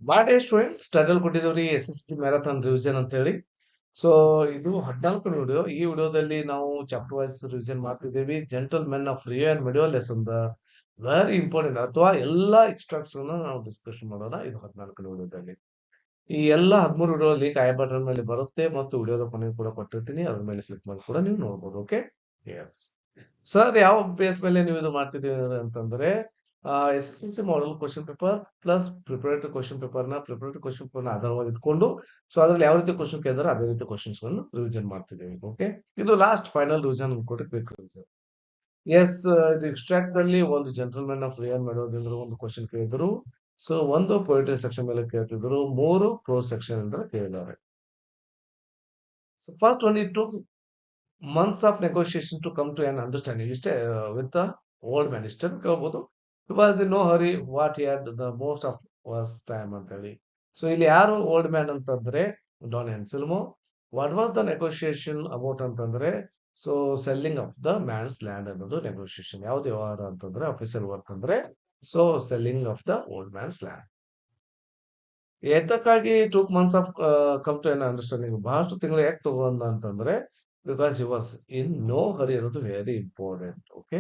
ಮಾಡಿ students title ಕೊಟ್ಟಿದ್ದೀವಿ SSC marathon revision ಅಂತ ಹೇಳಿ. ಸೊ ಇದು 14 ವಿಡಿಯೋ. ಈ ವಿಡಿಯೋದಲ್ಲಿ ನಾವು ಚಾಪ್ಟರ್ ವೈಸ್ ರಿವಿಷನ್ ಮಾಡ್ತಿದ್ದೀವಿ. Gentle men of Rio and ಮಿಡಿಯೋ lesson very important ಅಥವಾ ಎಲ್ಲಾ ಎಕ್ಸ್ಟ್ರಾಕ್ಟ್ಸ್ ನಾವು ಡಿಸ್ಕಷನ್ ಮಾಡೋಣ ಇದು 14 ವಿಡಿಯೋದಲ್ಲಿ. ಈ ಎಲ್ಲ 13 ವಿಡಿಯೋ ಲಿಂಕ್ ಐ ಬಟನ್ ಮೇಲೆ ಬರುತ್ತೆ ಮತ್ತು ವಿಡಿಯೋದ ಕೊನೆಗೆ ಕೂಡ ಕೊಟ್ಟಿರ್ತೀನಿ. ಅದ್ರ ಮೇಲೆ ಕ್ಲಿಕ್ ಮಾಡಿ ಕೂಡ ನೀವು ನೋಡಬಹುದು. ಓಕೆ, ಎಸ್ ಸರ್, ಯಾವ ಬೇಸ್ ಮೇಲೆ ನೀವು ಇದು ಮಾಡ್ತಿದ್ದೀವಿ ಅಂತಂದ್ರೆ SSC model question paper plus preparatory question paper ನ ಆಧಾರವಾಗಿ ಇಟ್ಕೊಂಡು ಸೊ ಅದ್ರಲ್ಲಿ ಯಾವ ರೀತಿ ಕ್ವಶನ್ ಕೇಳಿದಾರೆ ಅದೇ ರೀತಿ ಕ್ವಶನ್ಸ್ ಗಳನ್ನು ರಿವಿಷನ್ ಮಾಡ್ತಿದ್ದೇವೆ. ಓಕೆ, ಇದು ಲಾಸ್ಟ್ ಫೈನಲ್ ರಿವಿಷನ್ ಅನ್ಕೊಟ್ಟು ಕ್ವಿಕ್ ರಿವಿಷನ್. ಎಸ್, ಇದು ಎಕ್ಸ್ಟ್ರಾಕ್ಟ್ ಅಲ್ಲಿ ಒಂದು ಜೆಂಟಲ್ಮೆನ್ ಆಫ್ ರಿಯಲ್ ಮಾಡೋದ್ರಿಂದ ಒಂದು ಕ್ವಶನ್ ಕೇಳಿದ್ರು. ಸೊ ಒಂದು ಪೊಯಿಟ್ರಿ ಸೆಕ್ಷನ್ ಮೇಲೆ ಕೇಳ್ತಿದ್ರು, 3 ಪ್ರೋಸ್ ಸೆಕ್ಷನ್ ಇಂದ ಕೇಳಿದ್ದಾರೆ. So first one it took months of negotiation to come to an understanding with the old man. ಇಷ್ಟನ್ನು ಕೇಳ್ಬೋದು. He was in no hurry, what he had the most of was time ಅಂತ ಹೇಳಿ. So ಇಲ್ಲಿ ಯಾರು old man ಅಂತಂದ್ರೆ Don Anselmo. What was the negotiation about ಅಂತಂದ್ರೆ so selling of the man's land ಅನ್ನೋದು negotiation. ಯಾವ್ದು ವ್ಯವಹಾರ ಅಂತಂದ್ರೆ ಅಫಿಷಿಯಲ್ ವರ್ಕ್ ಅಂದ್ರೆ so selling of the old man's land. ಎದಕ್ಕಾಗಿ 2 months of come to an understanding, ಬಹಳಷ್ಟು ತಿಂಗಳು ಯಾಕೆ ತಗೊಂಡ ಅಂತಂದ್ರೆ because he was in no hurry ಅನ್ನೋದು very important. Okay,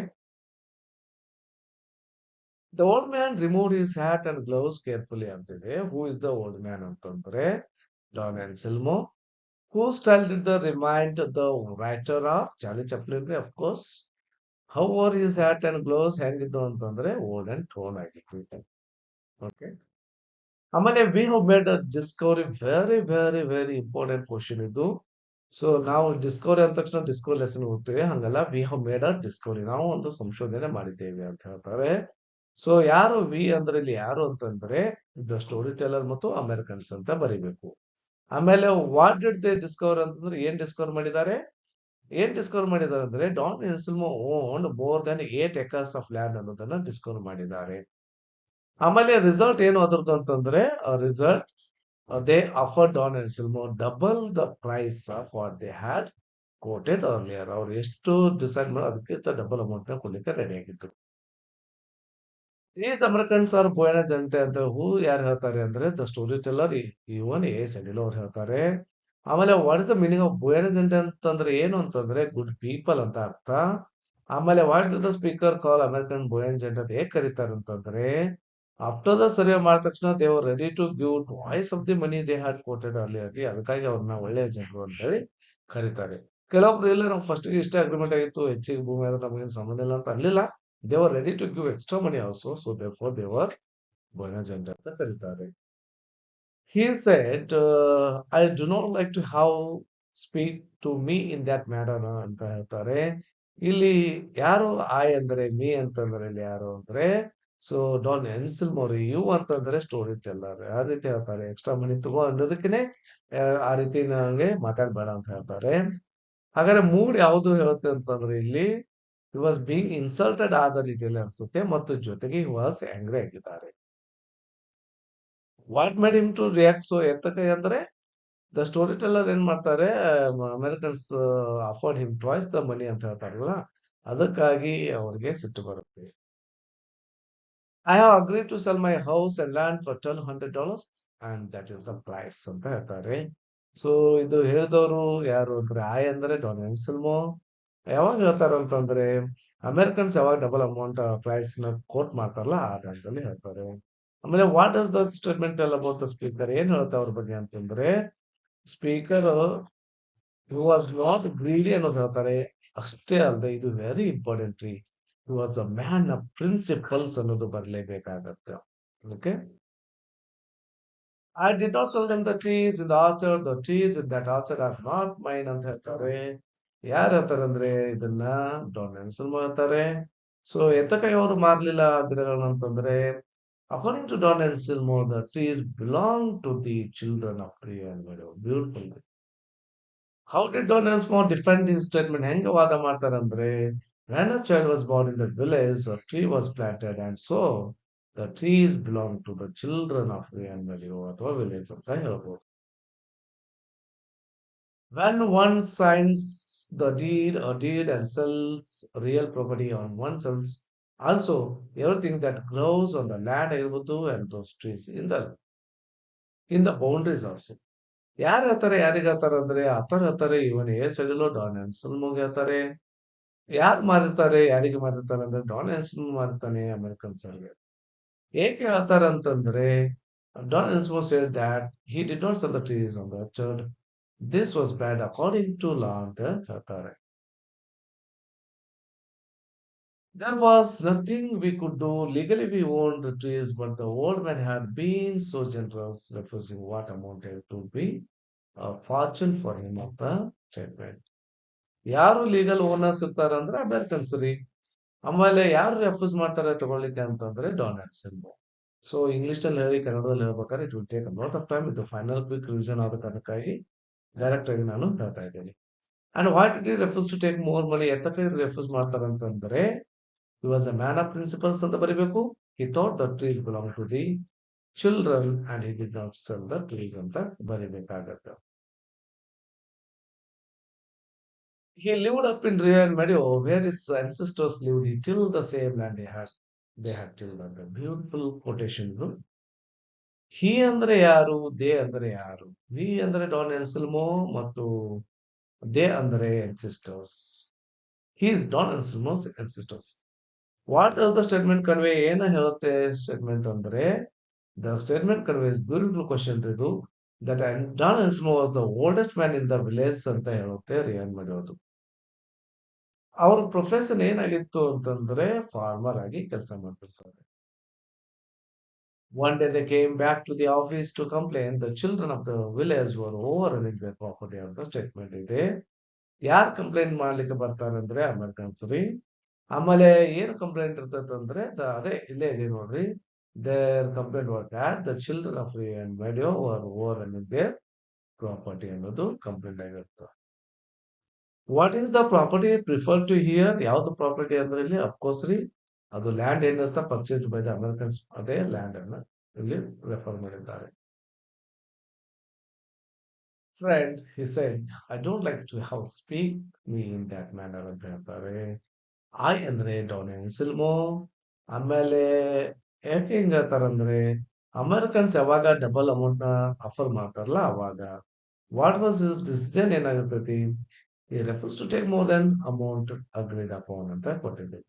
the old man remove his hat and gloves carefully ಅಂತಿದೆ. Who is the old man ಅಂತಂದ್ರೆ Don Anselmo. Who style did the remind the writer of Charlie Chaplin of course. How are his hat and gloves ಹೆಂಗಿದ್ದು ಅಂತಂದ್ರೆ old and torn ಆಗಿತ್ತು. Okay, ಆಮೇಲೆ we have made a discovery, very very very important question ಇದು. So ನಾವು discovery ಅಂದ ತಕ್ಷಣ discovery lesson ಹೋಗ್ತೇವೆ, ಹಂಗಲ್ಲ. V have made a Discovery, ನಾವು ಒಂದು ಸಂಶೋಧನೆ ಮಾಡಿದ್ದೇವೆ ಅಂತ ಹೇಳ್ತಾರೆ. ಸೊ ಯಾರು ವಿ ಅಂದ್ರೆ ಇಲ್ಲಿ ಯಾರು ಅಂತಂದ್ರೆ ದ ಸ್ಟೋರಿ ಟೆಲ್ಲರ್ ಮತ್ತು ಅಮೆರಿಕನ್ಸ್ ಅಂತ ಬರಿಬೇಕು. ಆಮೇಲೆ ವಾಟ್ ಡಿಡ್ ದೇ ಡಿಸ್ಕವರ್ ಅಂತಂದ್ರೆ ಏನ್ ಡಿಸ್ಕವರ್ ಮಾಡಿದ್ದಾರೆ ಅಂದ್ರೆ Don Anselmo own more than 8 acres of land ಅನ್ನೋದನ್ನ ಡಿಸ್ಕವರ್ ಮಾಡಿದ್ದಾರೆ. ಆಮೇಲೆ ರಿಸಲ್ಟ್ ಏನು ಅದ್ರದ್ದು ಅಂತಂದ್ರೆ result they offered Don Anselmo double the price of what they had quoted earlier. ಅವ್ರು ಎಷ್ಟು ಡಿಸೈಡ್ ಮಾಡಿ ಅದಕ್ಕಿಂತ ಡಬಲ್ ಅಮೌಂಟ್ ನ ಕೊಡ್ಲಿಕ್ಕೆ ರೆಡಿ ಆಗಿದ್ರು. These Americans are Buena Gente ಅಂತ ಯಾರು ಹೇಳ್ತಾರೆ ಅಂದ್ರೆ the story teller Juan A Sedillo ಅವ್ರು ಹೇಳ್ತಾರೆ. ಆಮೇಲೆ what is the meaning of Buena Gente ಅಂತಂದ್ರೆ ಏನು ಅಂತಂದ್ರೆ ಗುಡ್ ಪೀಪಲ್ ಅಂತ ಅರ್ಥ. ಆಮೇಲೆ what the speaker call American Buena Gente ಅಂತ ಹೇಗೆ ಕರೀತಾರೆ ಅಂತಂದ್ರೆ ಆಫ್ಟರ್ ದ ಸರ್ವೆ ಮಾಡಿದ ತಕ್ಷಣ they were ready to give twice of the money they had quoted earlier. ಅದಕ್ಕಾಗಿ ಅವ್ರನ್ನ ಒಳ್ಳೆಯ ಜನರು ಅಂತ ಹೇಳಿ ಕರೀತಾರೆ. ಕೆಲವೊಬ್ರು ಇಲ್ಲ, ನಾವು ಫಸ್ಟ್ ಇಷ್ಟೇ ಅಗ್ರಿಮೆಂಟ್ ಆಗಿತ್ತು, ಹೆಚ್ಚಿಗೆ ಭೂಮಿ ಆದ್ರೆ ನಮಗೇನು ಸಂಬಂಧ ಇಲ್ಲ ಅಂತ ಅಲ್ಲಿಲ್ಲ. They were ready to give extra money also, so therefore they were bonus ಜನರು ಅಂತ ಕರೀತಾರೆ. He said, I do not like to have speak to me in that manner ಅಂತ ಹೇಳ್ತಾರೆ. ಇಲ್ಲಿ ಯಾರು ಆಯ್ ಅಂದ್ರೆ ಮೀ ಅಂತಂದ್ರೆ ಇಲ್ಲಿ ಯಾರು ಅಂದ್ರೆ ಸೊ ಡಾನ್ ಎನ್ಸಿಲ್ಮೋರಿ. ಯು ಅಂತಂದ್ರೆ ಸ್ಟೋರಿ ಟೆಲ್ಲರ್. ಆ ರೀತಿ ಹೇಳ್ತಾರೆ, ಎಕ್ಸ್ಟ್ರಾ ಮನಿ ತಗೋ ಅನ್ನೋದಕ್ಕೇನೆ ಆ ರೀತಿ ನನಗೆ ಮಾತಾಡ್ಬೇಡ ಅಂತ ಹೇಳ್ತಾರೆ. ಹಾಗಾದ್ರೆ ಮೂಡ್ ಯಾವುದು ಹೇಳುತ್ತೆ ಅಂತಂದ್ರೆ ಇಲ್ಲಿ ಹಿ ವಾಸ್ ಬೀಂಗ್ ಇನ್ಸಲ್ಟೆಡ್ ಆದ ರೀತಿಯಲ್ಲಿ ಅನ್ಸುತ್ತೆ ಮತ್ತು ಜೊತೆಗೆ ಹಿ ವಾಸ್ ಆಂಗ್ರಿ ಆಗಿದ್ದಾರೆ. What made him to react so ಎತ್ತಕ್ಕೆ ಅಂದ್ರೆ ದ ಸ್ಟೋರಿ ಟೆಲ್ಲರ್ ಏನ್ ಮಾಡ್ತಾರೆ, Americans offered him twice the money ಅಂತ ಹೇಳ್ತಾರಲ್ಲ, ಅದಕ್ಕಾಗಿ ಅವ್ರಿಗೆ ಸಿಟ್ಟು ಬರುತ್ತೆ. I have agree to sell my house and land for $1,200 and that is the price ಅಂತ ಹೇಳ್ತಾರೆ. ಸೊ ಇದು ಹೇಳಿದವರು ಯಾರು ಅಂದ್ರೆ ಅಂದ್ರೆ ಡಾನ್ ಎನ್ಸಿಲ್ಮೋ. ಯಾವಾಗ ಹೇಳ್ತಾರೆ ಅಂತಂದ್ರೆ ಅಮೆರಿಕನ್ಸ್ ಯಾವಾಗ ಡಬಲ್ ಅಮೌಂಟ್ ಪ್ರೈಸ್ ನ ಕೋಟ್ ಮಾಡ್ತಾರಲ್ಲ ಆ ಟೈಮ್ದಲ್ಲಿ ಹೇಳ್ತಾರೆ. ಆಮೇಲೆ ವಾಟ್ ಡಸ್ ದ ಸ್ಟೇಟ್ಮೆಂಟ್ ಎಲ್ಲ ಅಬೌಟ್ ದ ಸ್ಪೀಕರ್, ಏನ್ ಹೇಳ್ತಾ ಅವ್ರ ಬಗ್ಗೆ ಅಂತಂದ್ರೆ ಸ್ಪೀಕರ್ ವಾಸ್ ನಾಟ್ ಗ್ರೀಡಿ ಅನ್ನೋದು ಹೇಳ್ತಾರೆ. ಅಷ್ಟೇ ಅಲ್ಲದೆ ಇದು ವೆರಿ ಇಂಪಾರ್ಟೆಂಟ್ ರೀ, he was a man of principles ಅನ್ನೋದು ಬರಲೇಬೇಕಾಗತ್ತೆ. Okay, I did not sell them the trees in the orchard, the trees in that orchard are not mine ಅಂತ ಹೇಳ್ತಾರೆ. ಯಾರು ಹೇಳ್ತಾರೆ ಅಂದ್ರೆ ಇದನ್ನ ಡಾನ್ ಎನ್ಸಿಲ್ಮೋ ಹೇಳ್ತಾರೆ. ಸೊ ಎತ್ತಕಾಯಿ ಅವರು ಮಾರ್ಲಿಲ್ಲ ಗಿಡಗಳನ್ನ ಅಂತಂದ್ರೆ according to Don Anselmo the trees belong to the children of ಟ್ರೀ ಅಂಡ್ ವಿಡೋ. Beautiful. How did Don Anselmo defend his statement, ಹೆಂಗ ವಾದ ಮಾಡ್ತಾರೆ ಅಂದ್ರೆ when a child was born in the village a tree was planted and so the trees belong to the children of the annual ಅಥವಾ village ಅಂತ ಹೇಳ್ಬೋದು. When one signs the deed or deed and sells real property on one sells also everything that grows on the land ಆಗಿರ್ಬೋದು and those trees in the in the boundaries also. ಯಾರು ಹೇಳ್ತಾರೆ ಯಾರಿಗೆ ಹೇಳ್ತಾರೆ ಅಂದ್ರೆ ಆತರ ಹೇಳ್ತಾರೆ ಇವನ್ ಎ ಸಡಿಲೋ ಡಾನ್ ಅನ್ಸಲ್ಮೋಗ್ ಹೇಳ್ತಾರೆ. ಯಾರು ಮಾರಿರ್ತಾರೆ ಯಾರಿಗೆ ಮಾರಿರ್ತಾರೆ ಅಂದ್ರೆ ಡಾನ್ ಅನ್ಸಲ್ಮ್ ಮಾರಿರ್ತಾನೆ ಅಮೆರಿಕನ್ ಸರ್ಗೆ. ಏಕೆ ಹೇಳ್ತಾರೆ ಅಂತಂದ್ರೆ Don Anselmo said that he did not sell the trees on the orchard. This was bad according to law ಅಂತ ಹೇಳ್ತಾರೆ. There was nothing we could do. Legally, we owned the trees, but the old man had been so generous, refusing what amounted to be a fortune for him ಅಂತ statement. ಯಾರು legal owners ಇರ್ತಾರೆ ಅಂದ್ರೆ Americans ರೀ. ಆಮೇಲೆ ಯಾರು refuse ಮಾಡ್ತಾರೆ ತಗೊಳ್ಳಿಕ್ಕೆ ಅಂತಂದ್ರೆ ಡೊನಾಲ್ಡ್ ಸಿಲ್ವರ್. ಸೊ ಇಂಗ್ಲಿಷ್ ಅಲ್ಲಿ ಹೇಳಿ ಕನ್ನಡದಲ್ಲಿ ಹೇಳ್ಬೇಕಾದ್ರೆ it will take a lot of time. ಇದು ಫೈನಲ್ ಕ್ವಿಕ್ ರಿವಿಷನ್ ಆದ ಕಾರಣಕ್ಕಾಗಿ ಡೈರೆಕ್ಟ್ ಆಗಿ ನಾನು ಹೇಳ್ತಾ ಇದ್ದೀನಿ. And what it refuse to take more money ಎತ್ತಕ್ಕೆ ರೆಫ್ಯೂಸ್ ಮಾಡ್ತಾರೆ ಅಂತಂದ್ರೆ he was a man of principles ಅಂತ ಬರಿಬೇಕು. He thought the trees belonged to the children and he did not sell the trees ಅಂತ ಬರಿಬೇಕಾಗತ್ತೆ. He lived up in Rio and Meadow where his ancestors lived. He tilled the same land they had tilled ಅಂತ beautiful quotation ಇದು. ಹಿ ಅಂದ್ರೆ ಯಾರು, they ಅಂದ್ರೆ ಯಾರು? V ಅಂದ್ರೆ Don ಎನ್ಸಲ್ಮೋ ಮತ್ತು they ಅಂದ್ರೆ ancestors. He is Don Anselmo's ancestors. What does the statement convey ಏನು ಹೇಳುತ್ತೆ ಸ್ಟೇಟ್ಮೆಂಟ್ ಅಂದ್ರೆ the statement conveys beautiful question ಇದು that Don Anselmo was the oldest man in the village ಅಂತ ಹೇಳುತ್ತೆ ರಿಯಾನ್ ಮಾಡೋದು. ಅವ್ರ ಪ್ರೊಫೆಷನ್ ಏನಾಗಿತ್ತು ಅಂತಂದ್ರೆ ಫಾರ್ಮರ್ ಆಗಿ ಕೆಲಸ ಮಾಡ್ತಿರ್ತಾರೆ. One day they came back to the office to complain the children of the village were over running the property ಅಂತ ಸ್ಟೇಟ್ಮೆಂಟ್ ಇದೆ. ಯಾರು ಕಂಪ್ಲೇಂಟ್ ಮಾಡ್ಲಿಕ್ಕೆ ಬರ್ತಾರೆ ಅಂದ್ರೆ ಅಮೆರಿಕನ್ಸ್ ರೀ. ಆಮೇಲೆ ಏನು ಕಂಪ್ಲೇಂಟ್ ಇರ್ತದೆ ಅಂದ್ರೆ ಅದೇ ಇಲ್ಲೇ ಇದೆ ನೋಡ್ರಿ. Their complaint was that the children of Rio en Medio were over running their property ಅನ್ನೋದು ಕಂಪ್ಲೇಂಟ್ ಆಗಿರುತ್ತೆ. What is the property prefer to here? ಯಾವ್ದು ಪ್ರಾಪರ್ಟಿ ಅಂದ್ರೆ ಇಲ್ಲಿ ಅಫ್ಕೋರ್ಸ್ ರೀ ಅದು ಲ್ಯಾಂಡ್ ಏನಿರುತ್ತೆ ಪರ್ಚೇಸ್ ಬೈ ದ ಅಮೆರಿಕನ್ಸ್, ಅದೇ ಲ್ಯಾಂಡ್ ಅನ್ನ ಇಲ್ಲಿ ರೆಫರ್ ಮಾಡಿದ್ದಾರೆ. Friend he said, I don't like to have speak me in that manner ಅಂತ ಹೇಳ್ತಾರೆ. ಐ ಅಂದ್ರೆ ಡಾನ್ ಎನ್ಸಿಲ್ಮೋ. ಆಮೇಲೆ ಯಾಕೆ ಹಿಂಗ ಹೇಳ್ತಾರಂದ್ರೆ ಅಮೆರಿಕನ್ಸ್ ಯಾವಾಗ ಡಬಲ್ ಅಮೌಂಟ್ ನ ಆಫರ್ ಮಾಡ್ತಾರಲ್ಲ ಅವಾಗ ವಾಟ್ ವಾಸ್ ಡಿಸಿಷನ್ ಏನಾಗಿರ್ತೈತಿ? He refuses to take more than amount agreed upon ಅಂತ ಕೊಟ್ಟಿದೆ.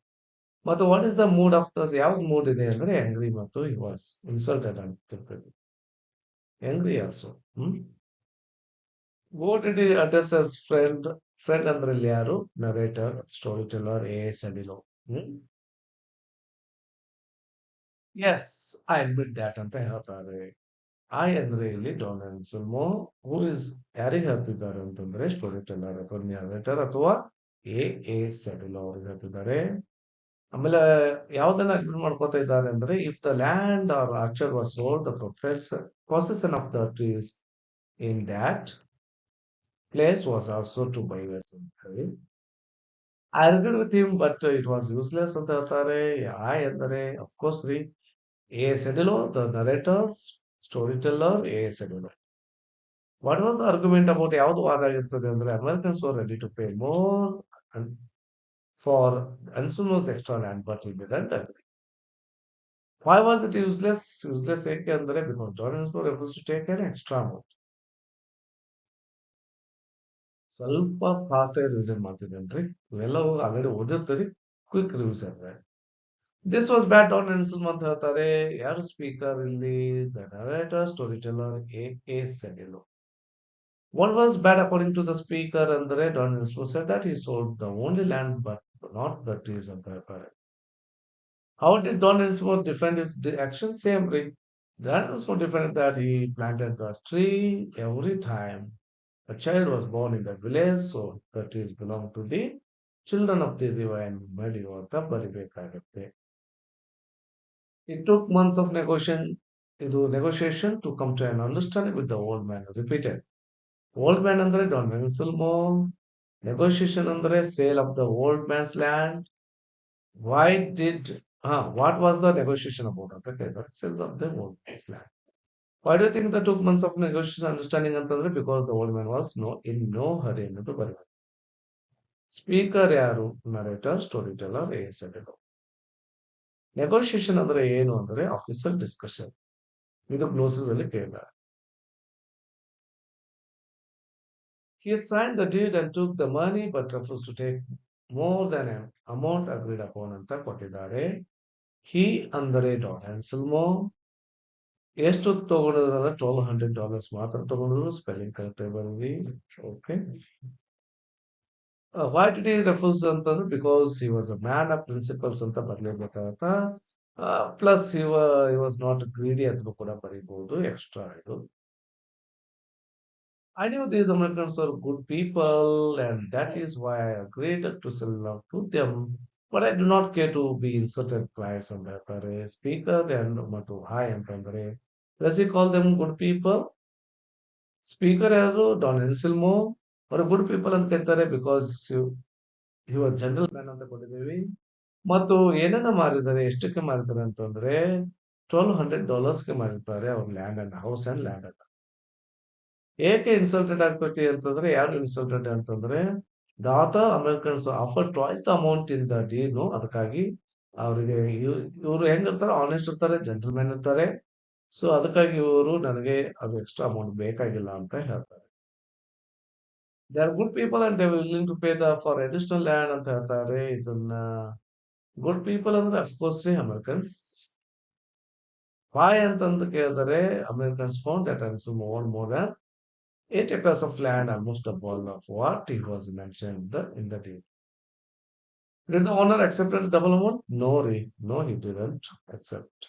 ಮತ್ತು what is the mood of the ಯಾವ್ದು ಮೂಡ್ ಇದೆ ಅಂದ್ರೆ ಆಂಗ್ರಿ ಮತ್ತು ಹಿ ವಾಸ್ ಇನ್ಸಲ್ಟೆಡ್ ಅಂತಿರ್ತದೆ. Angry also. What did he address as friend? Friend ಅಂದ್ರೆ ಇಲ್ಲಿ ಯಾರು? Narrator, story teller, A S. ಅಡಿಲೋ. ಎಸ್ ಐ ಅಡ್ಮಿಟ್ ದ್ಯಾಟ್ ಅಂತ ಹೇಳ್ತಾರೆ. ಐ ಅಂದ್ರೆ ಇಲ್ಲಿ ಡಾನ್ ಅನ್ಸಲ್ಮೋ. ಹೂ ಇಸ್ ಯಾರಿಗೆ ಹೇಳ್ತಿದ್ದಾರೆ ಅಂತಂದ್ರೆ ಸ್ಟೋರಿ ಟೆಲ್ಲರ್ ಅಥವಾ ನರೇಟರ್ ಅಥವಾ ಎ.ಎಸ್. ಅಡಿಲೋ ಅವ್ರಿಗೆ ಹೇಳ್ತಿದ್ದಾರೆ. ಆಮೇಲೆ ಯಾವ್ದನ್ನ ಅಡ್ಮಿಟ್ ಮಾಡ್ಕೋತಾ ಇದ್ದಾರೆ ಅಂದ್ರೆ if the land or orchard was sold the possession of the trees in that place was also to buy vessel. I agreed with him, but it was useless ಅಂತ ಹೇಳ್ತಾರೆ. I ಅಂದರೆ of course ರೀ A.S. Adelo, the narrators, storyteller A.S. Adelo. What was the argument about ಯಾವ್ದು ವಾದ ಆಗಿರ್ತದೆ ಅಂದ್ರೆ Americans were ready to pay more for Ansuno's extra land, but he didn't agree. Why was it useless? Useless ಏಕೆ ಅಂದ್ರೆ because John Ansmo refused to take an extra amount. ಸ್ವಲ್ಪ fast ಆಗಿ revision ಮಾಡ್ತಿದ್ದೇನ್ರಿ. ಇವೆಲ್ಲವೂ ಆಲ್ರೆಡಿ ಓದಿರ್ತೀರಿ. Quick revision. This was bad Don Anselmo ಅಂತ ಹೇಳ್ತಾರೆ. ಯಾರು ಸ್ಪೀಕರ್ ಇಲ್ಲಿ? The narrator, story teller A S. ಅಡಿಲೋ. What was bad according to the speaker ಅಂದ್ರೆ Don Anselmo said that he sold the only land but not the trees ಅಂತ ಹೇಳ್ತಾರೆ. How did Don Ansmo defend his action? Same way. Don Ansmo defended that he planted the tree every time a child was born in the village, so the trees belong to the children of the river and Medio ಅಂತ ಬರಿಬೇಕಾಗತ್ತೆ. It took months of negotiation to come to an understanding with the old man. Repeated. Old man ಅಂದ್ರೆ Don Anselmo. Negotiation ಅಂದ್ರೆ sale of the old man's land. Why did what was the negotiation about? Okay, the sale of the old man's land. Why do you think that took months of negotiation understanding ಅಂತಂದ್ರೆ because the old man was in no hurry ಅನ್ನೋದು ಬರಬೇಕು. Speaker ಯಾರು? Narrator, story teller A S. ಅಡಿಲೋ. Negotiation ಅಂದ್ರೆ ಏನು ಅಂದ್ರೆ officer discussion. ಇದು ಗ್ಲೋಸರಿಯಲ್ಲಿ ಕೇಳಿದ್ದಾರೆ. He signed the deed and took the money but refused to take more than an amount agreed upon ಅಂತ ಕೊಟ್ಟಿದ್ದಾರೆ. He ಅಂದರೆ ಡಾನ್ ಆನ್ಸೆಲ್ಮೋ ಎಷ್ಟು ತಗೊಂಡಿದ್ರೆ $1,200 ಮಾತ್ರ ತಗೊಂಡಿದ್ರು. ಸ್ಪೆಲ್ಲಿಂಗ್ ಕರೆಕ್ಟ್ ಆಗಿ ಬರ್ರಿ. Okay. Why did he refuse ಅಂತಂದ್ರೆ because he was a man of principles ಅಂತ ಬರ್ಲೇಬೇಕಾಗತ್ತ. Plus he was not greedy ಅಂತ ಕೂಡ ಬರೀಬಹುದು. ಎಕ್ಸ್ಟ್ರಾ ಇದು. I knew these Americans were good people, and that is why I agreed to sell out to them. But I do not care to be insulted twice ಅಂತ ಹೇಳ್ತಾರೆ. Speaker ಮತ್ತು hi ಅಂತಂದ್ರೆ does he call them good people? Speaker ಯಾರು? Don ಎನ್ಸಿಲ್ಮೋ ಅವರು good people ಅಂತ ಕರೀತಾರೆ because he was general man ಅಂತ ಕೊಟ್ಟಿದ್ದೀವಿ. ಮತ್ತು ಏನನ್ನ ಮಾರಿದ್ದಾರೆ, ಎಷ್ಟಕ್ಕೆ ಮಾರಿದ್ದಾರೆ ಅಂತಂದ್ರೆ $1,200ಗೆ ಮಾರಿರ್ತಾರೆ ಅವ್ರ land and house and land ಅನ್ನ. ಏಕೆ ಇನ್ಸಲ್ಟೆಡ್ ಆಗ್ತೈತಿ ಅಂತಂದ್ರೆ, ಯಾರು ಇನ್ಸಲ್ಟೆಡ್ ಅಂತಂದ್ರೆ that Americans offer twice the amount in the deal. ಅದಕ್ಕಾಗಿ ಅವರಿಗೆ ಇವರು ಹೆಂಗಿರ್ತಾರೆ, ಆನೆಸ್ಟ್ ಇರ್ತಾರೆ, ಜೆಂಟಲ್ಮೆನ್ ಇರ್ತಾರೆ. ಸೊ ಅದಕ್ಕಾಗಿ ಇವರು ನನಗೆ ಅದು ಎಕ್ಸ್ಟ್ರಾ ಅಮೌಂಟ್ ಬೇಕಾಗಿಲ್ಲ ಅಂತ ಹೇಳ್ತಾರೆ. They are good people and they willing to pay the for additional land ಅಂತ ಹೇಳ್ತಾರೆ. ಇದನ್ನ ಗುಡ್ ಪೀಪಲ್ ಅಂದ್ರೆ ಅಫ್ಕೋರ್ಸ್ ರೀ ಅಮೆರಿಕನ್ಸ್. ವಾಯ್ ಅಂತಂದು ಕೇಳಿದರೆ Americans found that answer more than 8 acres of land, almost double of what he was mentioned in the deed. Did the owner accept the double amount? No, no, he didn't accept.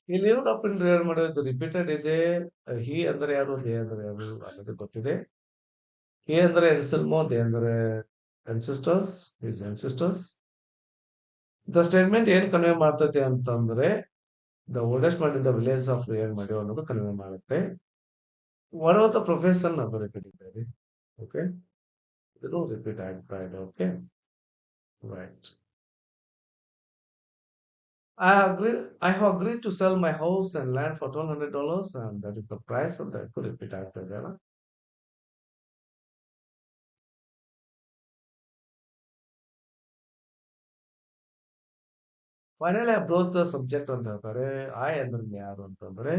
He lived up in real murder. The repeated ಇದೆ. He ಅಂದರೆ ಯಾರು, they ಅಂದರೆ ಯಾರು ಅನ್ನೋದು ಗೊತ್ತಿದೆ. He ಅಂದರೆ ಎನ್ಸೆಲ್ಮೋ, they ಅಂದರೆ ancestors, his ancestors. The statement ಏನ್ ಕನ್ವೆ ಮಾಡ್ತೈತೆ ಅಂತಂದ್ರೆ the oldest man in the village of real murder ಅನ್ನೋದು ಕನ್ವೆ ಮಾಡುತ್ತೆ. What was the profession ಅದು ರಿಪೀಟ್ ಇದೆ. Okay. They don't repeat act by the okay. Right. I have agreed to sell my house and land for $1,200, and that is the price of the repeat act there. Finally, I broached the subject ಅಂತ ಹೇಳ್ತಾರೆ. I ಅಂದ್ರೆ ಯಾರು ಅಂತಂದ್ರೆ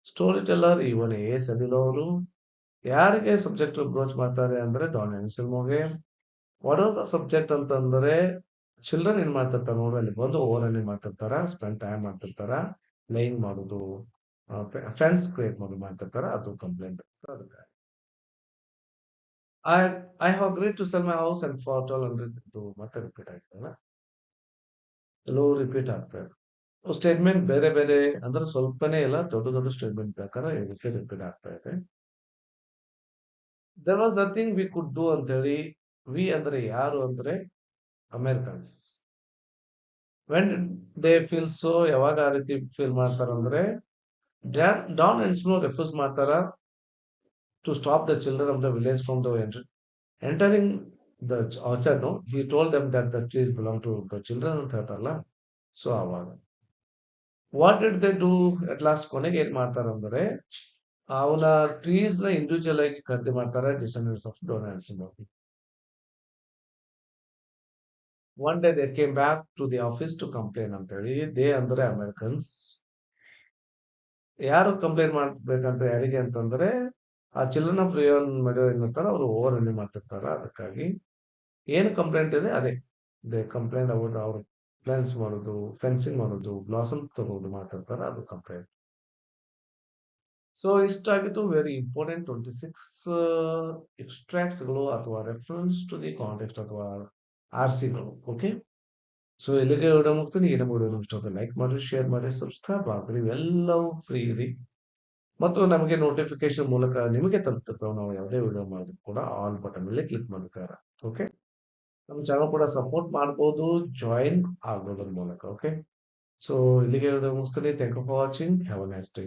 story teller Juan A ಸದಿಲೋರು. ಯಾರಿಗೆ subject broach ಮಾಡ್ತಾರೆ ಅಂದ್ರೆ Don ಎನ್ಸೆಲ್ಮೋಗೆ. ವಾಟ್ ವಾಸ್ ದ ಸಬ್ಜೆಕ್ಟ್ ಅಂತಂದ್ರೆ ಚಿಲ್ಡ್ರನ್ ಏನ್ ಮಾಡ್ತಿರ್ತಾರೆ ನೋಡಿ, ಅಲ್ಲಿ ಬಂದು ಓವರ್ ರನ್ನಿಂಗ್ ಮಾಡ್ತಿರ್ತಾರ, ಸ್ಪೆಂಡ್ ಟೈಮ್ ಮಾಡ್ತಿರ್ತಾರ, ಲೈನ್ ಮಾಡೋದು, ಫ್ರೆಂಡ್ಸ್ ಕ್ರಿಯೇಟ್ ಮಾಡ್ತಿರ್ತಾರ, ಅದು complaint. I have agreed to sell my house and for 1,200 ಮತ್ತೆ ರಿಪೀಟ್ ಆಗ್ತದೆ. ಎಲ್ಲೋ ರಿಪೀಟ್ ಆಗ್ತದೆ. ಸ್ಟೇಟ್ಮೆಂಟ್ ಬೇರೆ ಬೇರೆ ಅಂದ್ರೆ ಸ್ವಲ್ಪನೇ ಇಲ್ಲ, ದೊಡ್ಡ ದೊಡ್ಡ ಸ್ಟೇಟ್ಮೆಂಟ್ ಪ್ರಕಾರ ಇದಕ್ಕೆ ರಿಪೀಟ್ ಆಗ್ತಾ ಇದೆ. There was nothing we could do ಅಂತ ಹೇಳಿ. ವಿ ಅಂದ್ರೆ ಯಾರು ಅಂದ್ರೆ Americans. When they feel so, ಯಾವಾಗ ಆ ರೀತಿ ಫೀಲ್ ಮಾಡ್ತಾರ ಅಂದ್ರೆ ಡಾನ್ ಎನ್ಸ್ಮೋ ರೆಫ್ಯೂಸ್ ಮಾಡ್ತಾರ to stop the children of the village from the entering the orchard. No, he told them that the trees belong to the children ಅಂತ ಹೇಳ್ತಾರಲ್ಲ. So ಅವಾಗ what did they do at last, ಕೊನೆಗೆ ಏನ್ ಮಾಡ್ತಾರ ಅಂದ್ರೆ ಅವನ trees ನ individual ಆಗಿ ಖರೀದಿ ಮಾಡ್ತಾರೆ descendants of Don Anselmo. One day they came back to the office to complain ಅಂತ ಹೇಳಿ. ದೇ ಅಂದ್ರೆ ಅಮೆರಿಕನ್ಸ್. ಯಾರು ಕಂಪ್ಲೇಂಟ್ ಮಾಡ್ಬೇಕಂತ ಯಾರಿಗೆ ಅಂತಂದ್ರೆ ಆ ಚಿಲ್ಡ್ರನ್ ಆಫ್ ರಿಯಲ್ ಮರ್ಡರ್ ಏನಿರ್ತಾರ ಅವರು ಓವರ್ ರನ್ನಿಂಗ್ ಮಾಡ್ತಿರ್ತಾರ. ಅದಕ್ಕಾಗಿ ಏನು ಕಂಪ್ಲೇಂಟ್ ಇದೆ ಅದೇ ದೇ ಕಂಪ್ಲೇಂಟ್ ಅಬೌಟ್ ಅವ್ರ ಪ್ಲಾನ್ಸ್ ಮಾಡೋದು, ಫೆನ್ಸಿಂಗ್ ಮಾಡೋದು, ಬ್ಲಾಸಮ್ ತಗೋದು ಮಾಡ್ತಿರ್ತಾರ, ಅದು ಕಂಪ್ಲೇಂಟ್. ಸೊ ಇಷ್ಟಾಗಿತ್ತು ವೆರಿ ಇಂಪಾರ್ಟೆಂಟ್ 26 ಎಕ್ಸ್ಟ್ರಾಕ್ಟ್ಸ್ ಗಳು ಅಥವಾ ರೆಫರೆನ್ಸ್ ಟು ದಿ ಕಾಂಟೆಕ್ಸ್ಟ್ ಅಥವಾ RCಗಳು. ಓಕೆ. ಸೊ ಇಲ್ಲಿಗೆ ವಿಡಿಯೋ ಮುಗಿಸ್ತೀನಿ. ಈ ವಿಡಿಯೋ ಇಷ್ಟ ಲೈಕ್ ಮಾಡಿ, ಶೇರ್ ಮಾಡಿ, ಸಬ್ಸ್ಕ್ರೈಬ್ ಆಗ್ರಿ. ಇವೆಲ್ಲವೂ ಫ್ರೀ ರೀ. ಮತ್ತು ನಮಗೆ ನೋಟಿಫಿಕೇಶನ್ ಮೂಲಕ ನಿಮಗೆ ತಲುಪ್ತಿರ್ತಾವೆ ನಾವು ಯಾವುದೇ ವಿಡಿಯೋ ಮಾಡಿದ್ರು ಕೂಡ. ಆಲ್ ಬಟನ್ ಮೇಲೆ ಕ್ಲಿಕ್ ಮಾಡ್ಬೇಕಾರ. ಓಕೆ. ನಮ್ಮ ಚಾನಲ್ ಕೂಡ ಸಪೋರ್ಟ್ ಮಾಡ್ಬೋದು ಜಾಯಿನ್ ಆಗೋದ್ರ ಮೂಲಕ. ಓಕೆ. ಸೊ ಇಲ್ಲಿಗೆ ವಿಡಿಯೋ ಮುಗಿಸ್ತೀನಿ. Thank you for watching. Have a nice day.